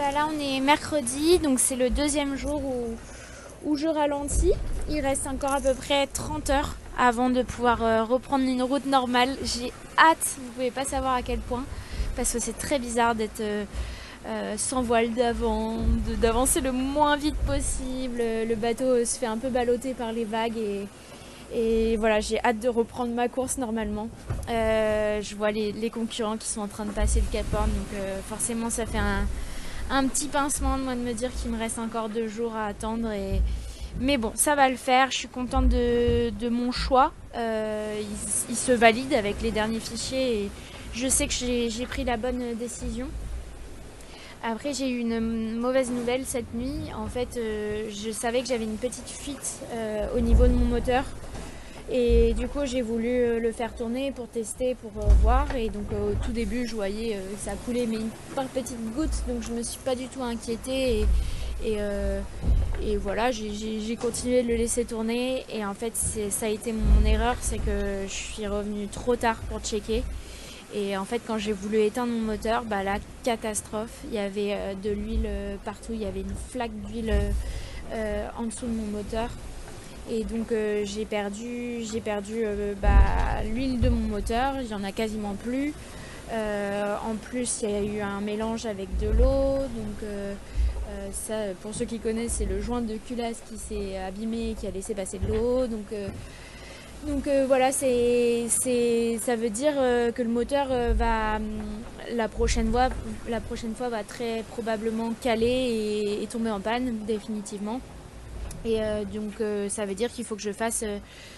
Bah là on est mercredi, donc c'est le deuxième jour où je ralentis. Il reste encore à peu près 30 heures avant de pouvoir reprendre une route normale. J'ai hâte, vous pouvez pas savoir à quel point, parce que c'est très bizarre d'être sans voile d'avant, d'avancer le moins vite possible. Le bateau se fait un peu balloter par les vagues et voilà, j'ai hâte de reprendre ma course normalement. Je vois les concurrents qui sont en train de passer le Cap Horn, donc forcément ça fait un petit pincement de moi de me dire qu'il me reste encore 2 jours à attendre. Mais bon, ça va le faire, je suis contente de mon choix. Il se valide avec les derniers fichiers et je sais que j'ai pris la bonne décision. Après, j'ai eu une mauvaise nouvelle cette nuit. En fait, je savais que j'avais une petite fuite au niveau de mon moteur. Et du coup, j'ai voulu le faire tourner pour tester, pour voir. Et donc, au tout début, je voyais que ça coulait, mais par petites gouttes. Donc, je me suis pas du tout inquiétée. Et voilà, j'ai continué de le laisser tourner. Et en fait, ça a été mon erreur, c'est que je suis revenue trop tard pour checker. Et en fait, quand j'ai voulu éteindre mon moteur, bah la catastrophe. Il y avait de l'huile partout. Il y avait une flaque d'huile en dessous de mon moteur. Et donc j'ai perdu l'huile de mon moteur. Il n'y en a quasiment plus. En plus, il y a eu un mélange avec de l'eau. Donc ça, pour ceux qui connaissent, c'est le joint de culasse qui s'est abîmé et qui a laissé passer de l'eau. Donc voilà, ça veut dire que le moteur la prochaine fois va très probablement caler et tomber en panne définitivement. Et donc ça veut dire qu'il faut que je fasse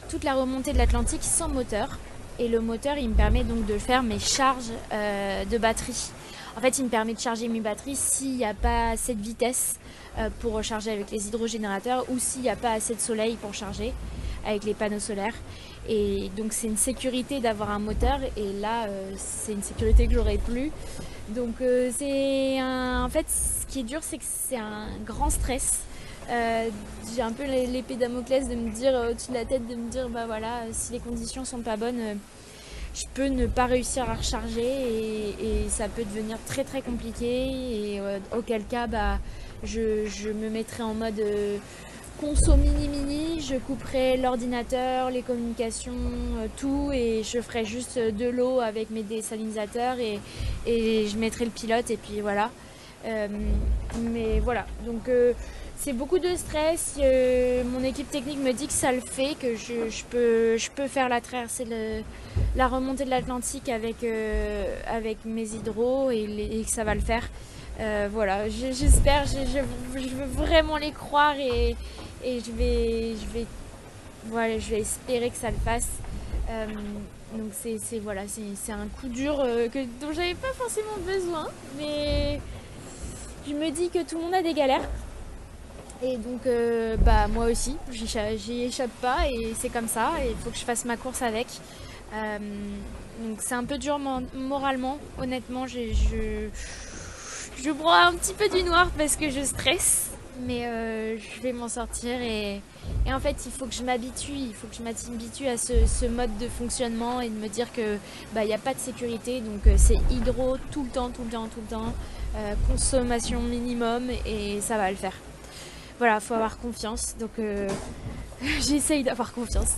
toute la remontée de l'Atlantique sans moteur. Et le moteur, il me permet donc de faire mes charges de batterie. En fait, il me permet de charger mes batteries s'il n'y a pas assez de vitesse pour recharger avec les hydrogénérateurs ou s'il n'y a pas assez de soleil pour charger avec les panneaux solaires. Et donc c'est une sécurité d'avoir un moteur, et là c'est une sécurité que j'aurais plus. Donc en fait, ce qui est dur, c'est que c'est un grand stress. J'ai un peu l'épée Damoclès de me dire au-dessus de la tête, de me dire bah voilà, si les conditions sont pas bonnes, je peux ne pas réussir à recharger et ça peut devenir très très compliqué. Et auquel cas bah je me mettrai en mode conso mini, je couperai l'ordinateur, les communications, tout, et je ferai juste de l'eau avec mes désalinisateurs et je mettrai le pilote et puis voilà. Mais voilà, donc c'est beaucoup de stress. Mon équipe technique me dit que ça le fait, que je peux faire la traversée, la remontée de l'Atlantique avec mes hydros et que ça va le faire. Voilà, j'espère, je veux vraiment les croire et voilà, je vais espérer que ça le fasse. Donc voilà, c'est un coup dur dont j'avais pas forcément besoin, mais je me dis que tout le monde a des galères. Et donc bah moi aussi, j'y échappe pas et c'est comme ça, et il faut que je fasse ma course avec. Donc c'est un peu dur moralement, honnêtement, je broie un petit peu du noir parce que je stresse, mais je vais m'en sortir et en fait il faut que je m'habitue à ce mode de fonctionnement et de me dire que bah, y a pas de sécurité, donc c'est hydro tout le temps, consommation minimum et ça va le faire. Voilà, faut avoir confiance, donc j'essaye d'avoir confiance.